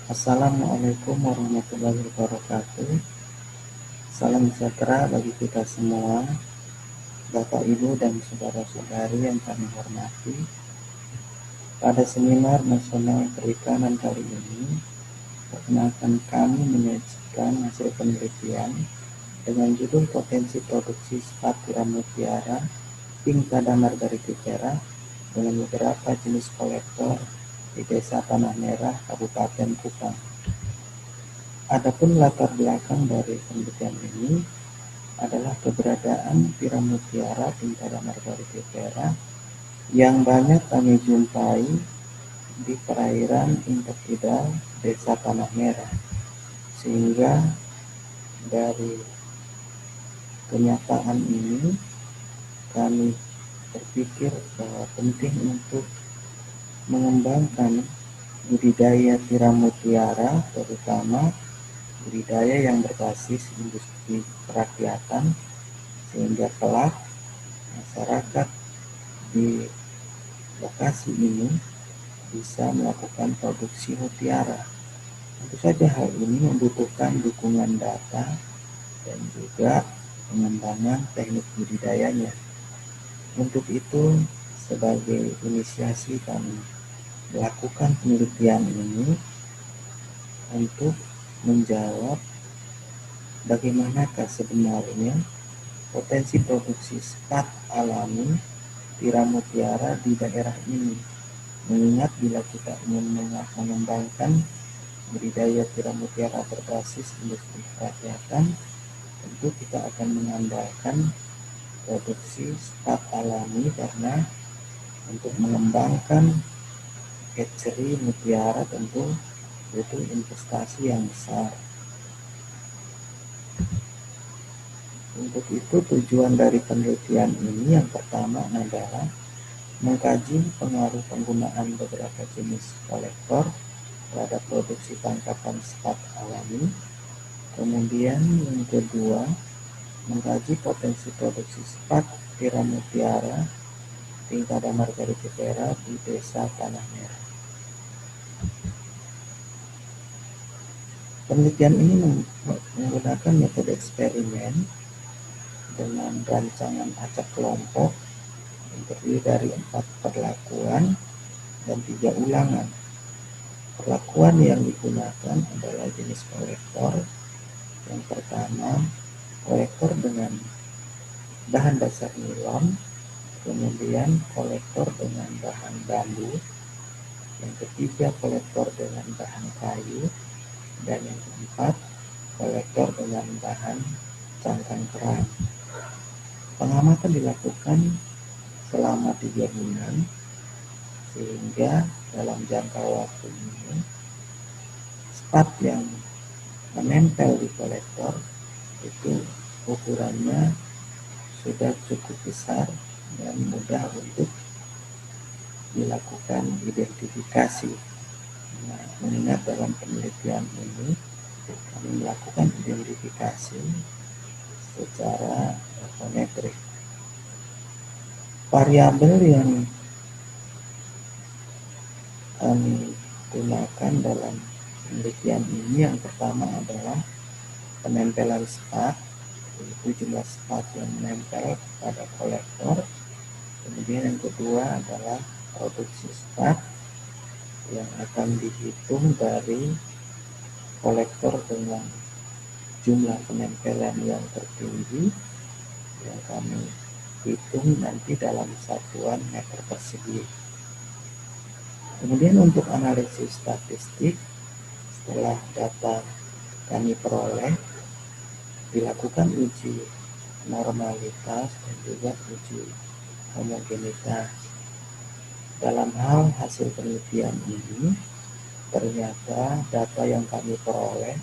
Assalamualaikum warahmatullahi wabarakatuh. Salam sejahtera bagi kita semua, Bapak, Ibu, dan saudara-saudari yang kami hormati. Pada seminar nasional perikanan kali ini, perkenalkan kami menyajikan hasil penelitian dengan judul potensi produksi spatula mutiara Pinctada margaritifera dengan beberapa jenis kolektor di Desa Tanah Merah, Kabupaten Kupang. Adapun latar belakang dari penelitian ini adalah keberadaan tiram mutiara Pinctada margaritifera yang banyak kami jumpai di perairan intertidal Desa Tanah Merah, sehingga dari kenyataan ini kami berpikir bahwa penting untuk mengembangkan budidaya tiram mutiara, terutama budidaya yang berbasis industri kerakyatan, sehingga kelak masyarakat di lokasi ini bisa melakukan produksi mutiara. Tentu saja hal ini membutuhkan dukungan data dan juga pengembangan teknik budidayanya. Untuk itu, sebagai inisiasi kami melakukan penelitian ini untuk menjawab bagaimanakah sebenarnya potensi produksi spat alami tiram mutiara di daerah ini. Mengingat bila kita ingin mengembangkan budidaya tiram mutiara berbasis industri kerakyatan, tentu kita akan mengandalkan produksi spat alami, karena untuk mengembangkan hatchery mutiara tentu butuh investasi yang besar. Untuk itu tujuan dari penelitian ini yang pertama adalah mengkaji pengaruh penggunaan beberapa jenis kolektor terhadap produksi tangkapan spat alami. Kemudian yang kedua, mengkaji potensi produksi spat tiram mutiara Pinctada margaritifera di Desa Tanah Merah. Penelitian ini menggunakan metode eksperimen dengan rancangan acak kelompok yang terdiri dari 4 perlakuan dan 3 ulangan. Perlakuan yang digunakan adalah jenis kolektor. Yang pertama, kolektor dengan bahan dasar nilon, kemudian kolektor dengan bahan bambu, yang ketiga kolektor dengan bahan kayu, dan yang keempat kolektor dengan bahan cangkang kerang. Pengamatan dilakukan selama 3 bulan, sehingga dalam jangka waktu ini spat yang menempel di kolektor itu ukurannya sudah cukup besar dan mudah untuk dilakukan identifikasi. Nah, mengingat dalam penelitian ini kami melakukan identifikasi secara morfometrik. Variabel yang kami gunakan dalam penelitian ini yang pertama adalah penempelan spat, yaitu jumlah spat yang menempel pada kolektor. Kemudian yang kedua adalah produksi spat yang akan dihitung dari kolektor dengan jumlah penempelan yang tertinggi, yang kami hitung nanti dalam satuan meter persegi. Kemudian untuk analisis statistik, setelah data kami peroleh, dilakukan uji normalitas dan juga uji homogenitas. Dalam hal hasil penelitian ini, ternyata data yang kami peroleh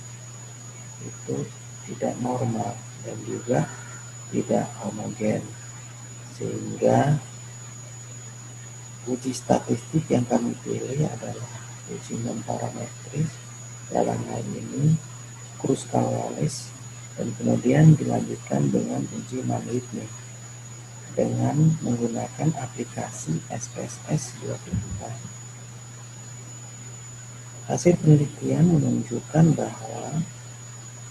itu tidak normal dan juga tidak homogen, sehingga uji statistik yang kami pilih adalah uji non-parametris, dalam hal ini Kruskal-Wallis, dan kemudian dilanjutkan dengan uji non-ritmik dengan menggunakan aplikasi SPSS 24. Hasil penelitian menunjukkan bahwa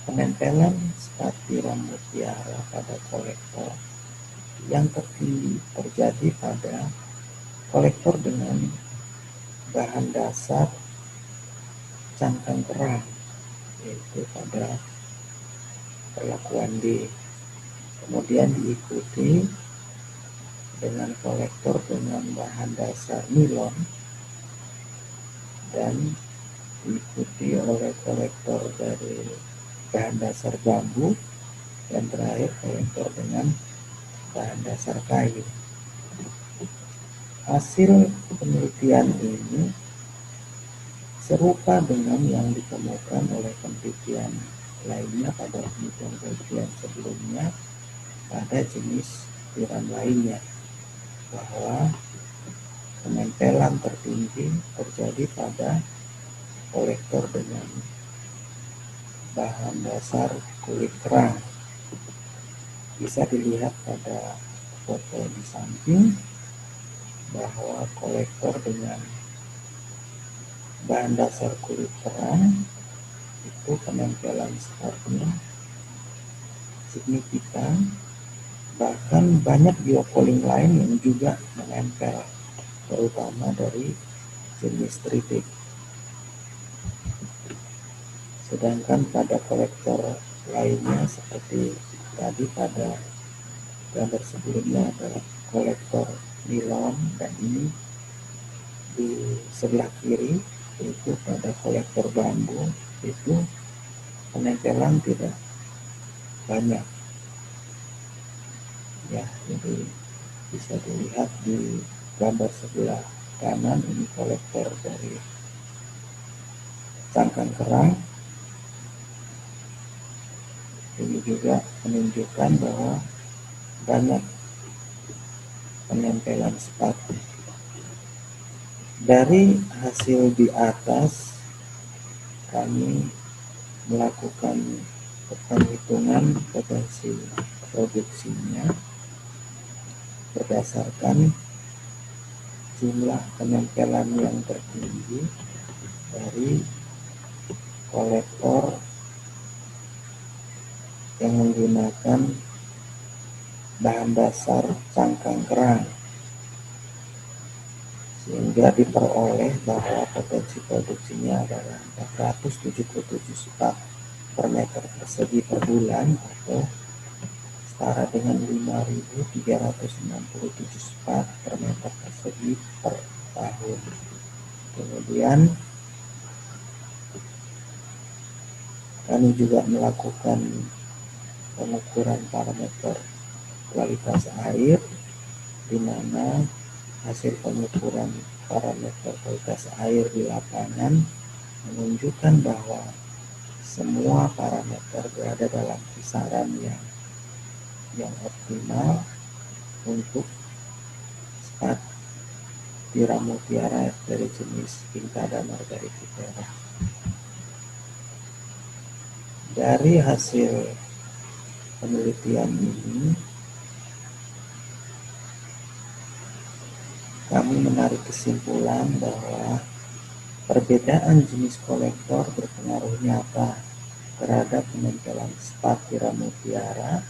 penempelan Sphaerotheca mutiara pada kolektor yang tertinggi terjadi pada kolektor dengan bahan dasar cangkang kerang, yaitu pada perlakuan D. Kemudian diikuti dengan kolektor dengan bahan dasar nilon dan diikuti oleh kolektor dari bahan dasar bambu, dan terakhir kolektor dengan bahan dasar kayu. Hasil penelitian ini serupa dengan yang ditemukan oleh penelitian lainnya pada penelitian sebelumnya pada jenis tiram lainnya, bahwa penempelan tertinggi terjadi pada kolektor dengan bahan dasar kulit kerang. Bisa dilihat pada foto di samping bahwa kolektor dengan bahan dasar kulit kerang itu penempelan spatnya signifikan, bahkan banyak biopoling lain yang juga menempel, terutama dari jenis tritik. Sedangkan pada kolektor lainnya seperti tadi pada gambar sebelumnya adalah kolektor nilon, dan ini di sebelah kiri itu pada kolektor bambu itu penempelan tidak banyak ya. Jadi bisa dilihat di gambar sebelah kanan, ini kolektor dari cangkang kerang. Ini juga menunjukkan bahwa banyak penempelan sepatu. Dari hasil di atas, kami melakukan penghitungan potensi produksinya berdasarkan jumlah penempelan yang tertinggi dari kolektor yang menggunakan bahan dasar cangkang kerang, sehingga diperoleh bahwa potensi produksinya adalah 477 spot per meter persegi per bulan, atau setara dengan 5.367 spot per meter persegi per tahun. Kemudian kami juga melakukan pengukuran parameter kualitas air, di mana hasil pengukuran parameter kualitas air di lapangan menunjukkan bahwa semua parameter berada dalam kisaran yang optimal untuk Sphaerotheca mutiara dari jenis Pinctada margaritifera. Dari hasil penelitian ini, kami menarik kesimpulan bahwa perbedaan jenis kolektor berpengaruh nyata terhadap penempelan Sphaerotheca mutiara,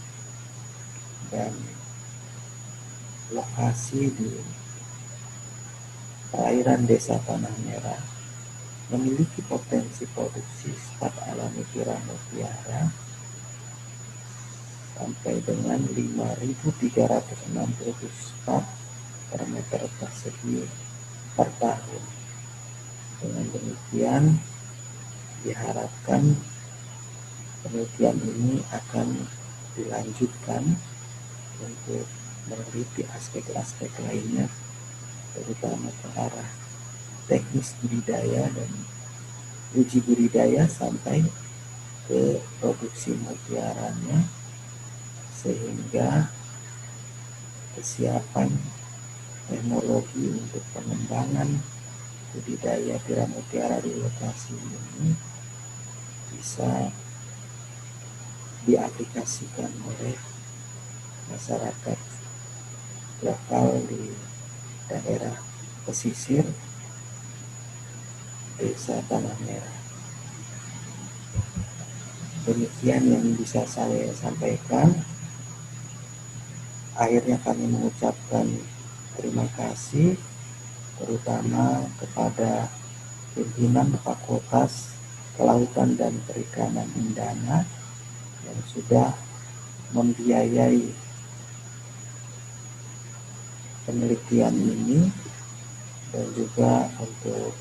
dan lokasi di perairan Desa Tanah Merah memiliki potensi produksi spat alami tiram mutiara sampai dengan 5.360 spat per meter persegi per tahun. Dengan demikian diharapkan penelitian ini akan dilanjutkan untuk meneliti aspek-aspek lainnya, terutama ke arah teknis budidaya dan uji budidaya sampai ke produksi mutiaranya, sehingga kesiapan teknologi untuk pengembangan budidaya tiram mutiara di lokasi ini bisa diaplikasikan oleh masyarakat lokal di daerah pesisir Desa Tanah Merah. Demikian yang bisa saya sampaikan. Akhirnya kami mengucapkan terima kasih terutama kepada pimpinan Fakultas Kelautan dan Perikanan Indana yang sudah membiayai penelitian ini, dan juga untuk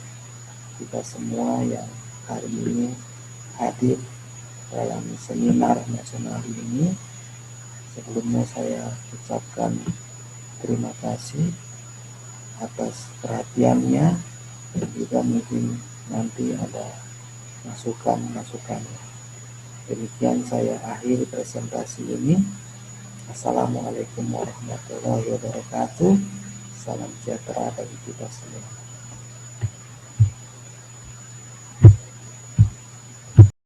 kita semua yang hari ini hadir dalam seminar nasional ini. Sebelumnya saya ucapkan terima kasih atas perhatiannya, dan juga mungkin nanti ada masukan-masukannya. Demikian saya akhiri presentasi ini. Assalamualaikum warahmatullahi wabarakatuh. Salam sejahtera bagi kita semua.